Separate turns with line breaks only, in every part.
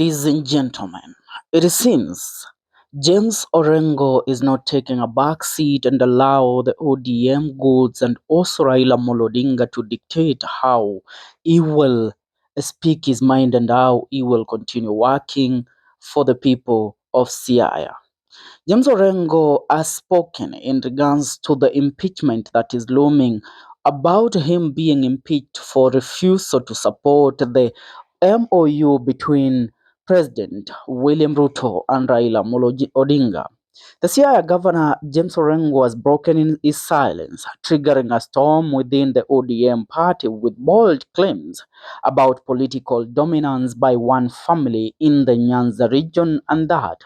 Ladies and gentlemen, it seems James Orengo is not taking a back seat and allow the ODM goods and also Raila Odinga to dictate how he will speak his mind and how he will continue working for the people of Siaya. James Orengo has spoken in regards to the impeachment that is looming about him being impeached for refusal to support the MOU between President William Ruto and Raila Odinga. The Siaya governor James Orengo has broken in his silence, triggering a storm within the ODM party with bold claims about political dominance by one family in the Nyanza region, and that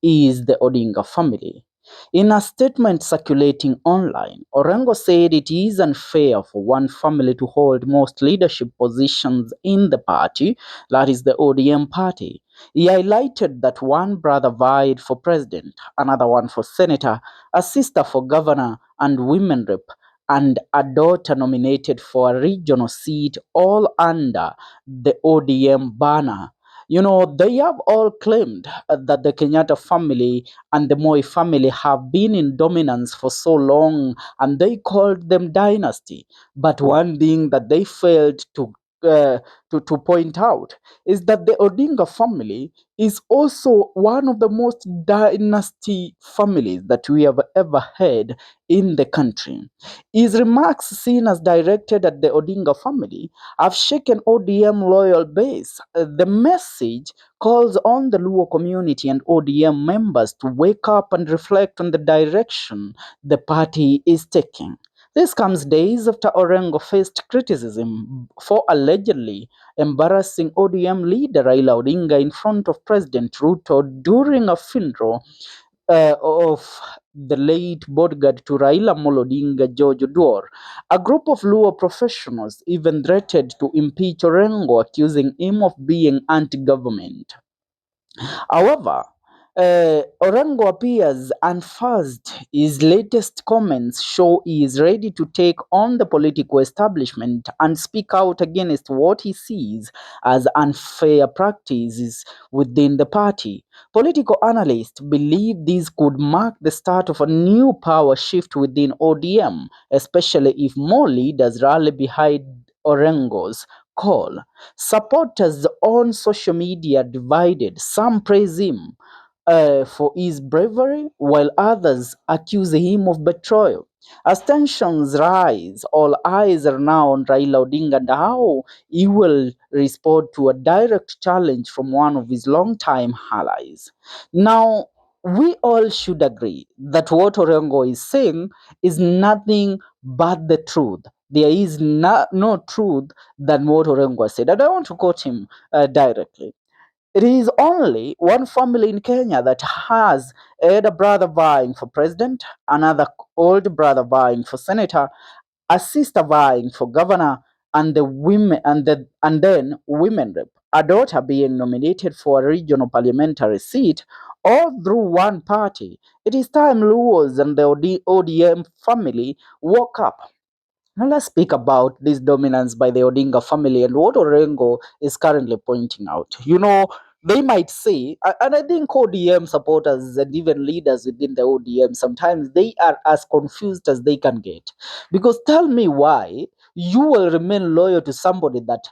is the Odinga family. In a statement circulating online, Orengo said it is unfair for one family to hold most leadership positions in the party, that is the ODM party. He highlighted that one brother vied for president, another one for senator, a sister for governor and women rep, and a daughter nominated for a regional seat, all under the ODM banner. They have all claimed that the Kenyatta family and the Moi family have been in dominance for so long, and they called them dynasty. But one thing that they failed to point out is that the Odinga family is also one of the most dynasty families that we have ever had in the country. His remarks, seen as directed at the Odinga family, have shaken ODM loyal base. The message calls on the Luo community and ODM members to wake up and reflect on the direction the party is taking. This comes days after Orengo faced criticism for allegedly embarrassing ODM leader Raila Odinga in front of President Ruto during a funeral of the late bodyguard to Raila Odinga, George Oduor. A group of Luo professionals even threatened to impeach Orengo, accusing him of being anti-government. However, Orengo appears unfazed. His latest comments show he is ready to take on the political establishment and speak out against what he sees as unfair practices within the party. Political analysts believe this could mark the start of a new power shift within ODM, especially if more leaders rally behind Orengo's call. Supporters on social media divided. Some praise him for his bravery, while others accuse him of betrayal. As tensions rise, all eyes are now on Raila Odinga and how he will respond to a direct challenge from one of his longtime allies. Now, we all should agree that what Orengo is saying is nothing but the truth. There is no truth than what Orengo said. And I want to quote him directly. It is only one family in Kenya that has a brother vying for president, another old brother vying for senator, a sister vying for governor, and then women rep, a daughter being nominated for a regional parliamentary seat, all through one party. It is time Luos and the ODM family woke up. Now let's speak about this dominance by the Odinga family and what Orengo is currently pointing out. They might say, and I think ODM supporters and even leaders within the ODM, sometimes they are as confused as they can get. Because tell me why you will remain loyal to somebody that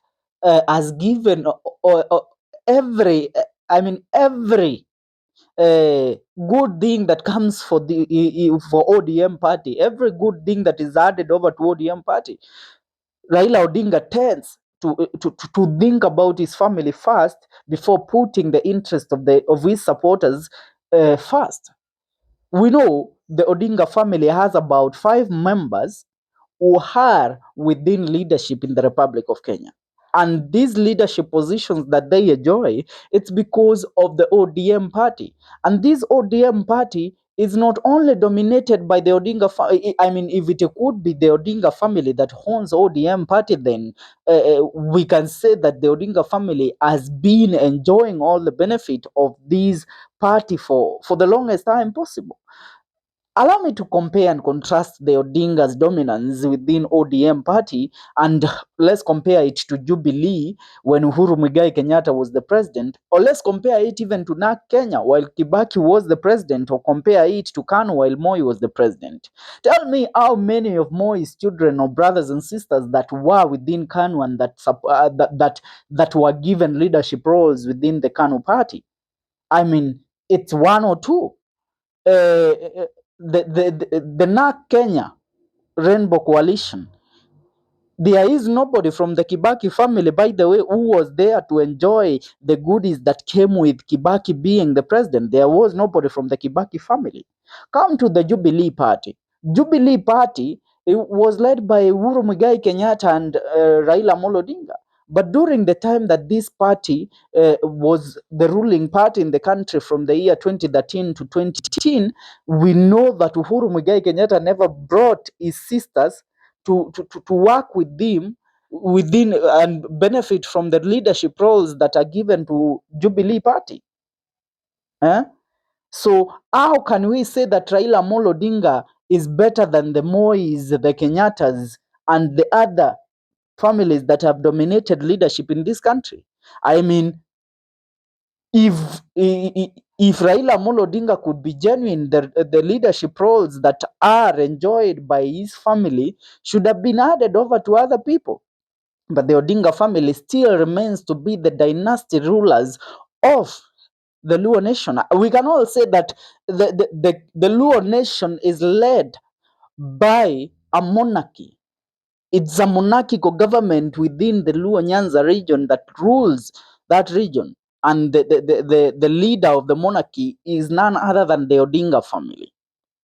has given every, every good thing that comes for for ODM party, every good thing that is added over to ODM party, Raila Odinga tends to think about his family first before putting the interest of his supporters first. We know the Odinga family has about 5 members who are within leadership in the Republic of Kenya. And these leadership positions that they enjoy, it's because of the ODM party. And this ODM party is not only dominated by the Odinga if it could be the Odinga family that owns ODM party, then we can say that the Odinga family has been enjoying all the benefit of this party for the longest time possible. allow me to compare and contrast the Odinga's dominance within ODM party, and let's compare it to Jubilee when Uhuru Muigai Kenyatta was the president, or let's compare it even to NARC Kenya while Kibaki was the president, or compare it to KANU while Moi was the president. Tell me how many of Moi's children or brothers and sisters that were within KANU and that were given leadership roles within the KANU party. I mean, it's one or two. The NARC Kenya Rainbow Coalition, there is nobody from the Kibaki family, by the way, who was there to enjoy the goodies that came with Kibaki being the president. There was nobody from the Kibaki family. Come to the Jubilee Party. Jubilee Party, it was led by Uhuru Muigai Kenyatta and Raila Odinga. But during the time that this party was the ruling party in the country from the year 2013 to 2018, we know that Uhuru Muigai Kenyatta never brought his sisters to work with them within and benefit from the leadership roles that are given to Jubilee Party. Eh? So how can we say that Raila Amolo Odinga is better than the Mois, the Kenyattas, and the other families that have dominated leadership in this country? I mean, if Raila Amolo Odinga could be genuine, the leadership roles that are enjoyed by his family should have been added over to other people. But the Odinga family still remains to be the dynasty rulers of the Luo nation. We can all say that the Luo nation is led by a monarchy. It's a monarchical government within the Luo Nyanza region that rules that region. And the leader of the monarchy is none other than the Odinga family.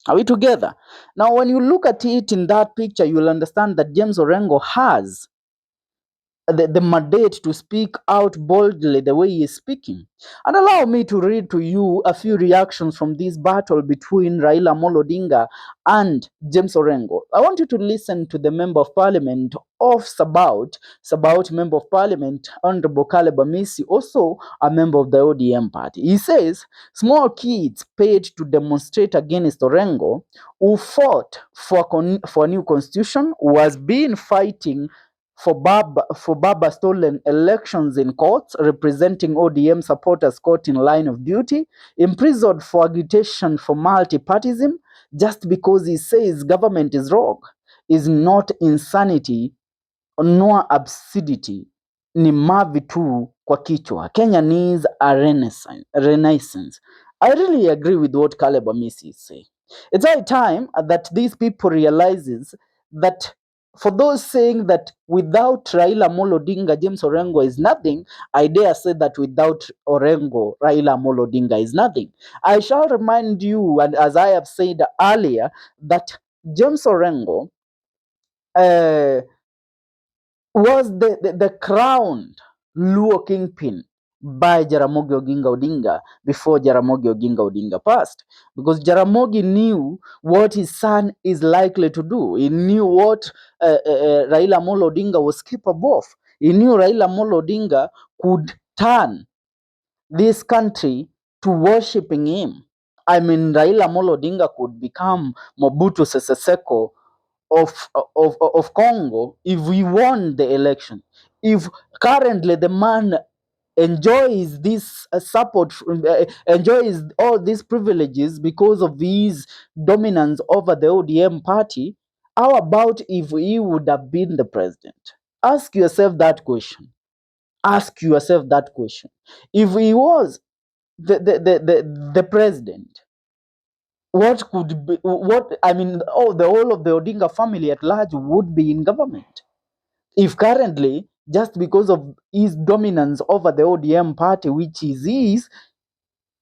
Are we together? Now, when you look at it in that picture, you'll understand that James Orengo has the mandate to speak out boldly the way he is speaking. And allow me to read to you a few reactions from this battle between Raila Amolo Odinga and James Orengo. I want you to listen to the Member of Parliament of Sabaot Member of Parliament, Honorable Caleb Amisi, also a member of the ODM party. He says, small kids paid to demonstrate against Orengo, who fought for a new constitution, who has been fighting for Baba stolen elections in courts, representing ODM supporters caught in line of duty, imprisoned for agitation for multi-partyism, just because he says government is wrong, is not insanity nor absurdity, ni mavi tu kwa kichwa. Kenya needs a renaissance. I really agree with what Caleb Amisi is saying. It's high time that these people realizes that for those saying that without Raila Amolo Odinga, James Orengo is nothing, I dare say that without Orengo, Raila Amolo Odinga is nothing. I shall remind you, and as I have said earlier, that James Orengo was the crowned Luo kingpin by Jaramogi Oginga Odinga before Jaramogi Oginga Odinga passed. Because Jaramogi knew what his son is likely to do. He knew what Raila Amolo Odinga was capable of. He knew Raila Amolo Odinga could turn this country to worshipping him. I mean, Raila Amolo Odinga could become Mobutu Sese Seko of Congo if we won the election. If currently the man enjoys this support, enjoys all these privileges because of his dominance over the ODM party, how about if he would have been the president? Ask yourself that question. Ask yourself that question. If he was the president, what could be, what I mean, the whole of the Odinga family at large would be in government. If currently, just because of his dominance over the ODM party, which is his,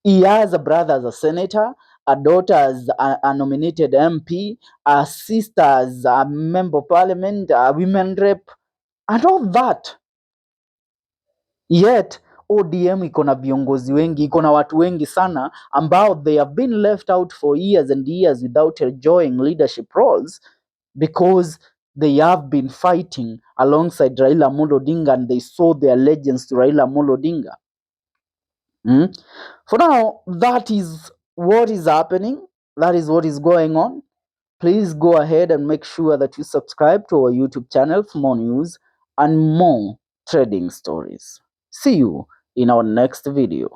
he has a brother as a senator, a daughter as a nominated MP, a sister as a member of parliament, a women rep, and all that. Yet ODM iko na viongozi wengi, iko na watu wengi sana ambao they have been left out for years and years without enjoying leadership roles because they have been fighting alongside Raila Amolo Odinga and they saw their allegiance to Raila Amolo Odinga. For now, that is what is happening. That is what is going on. Please go ahead and make sure that you subscribe to our YouTube channel for more news and more trading stories. See you in our next video.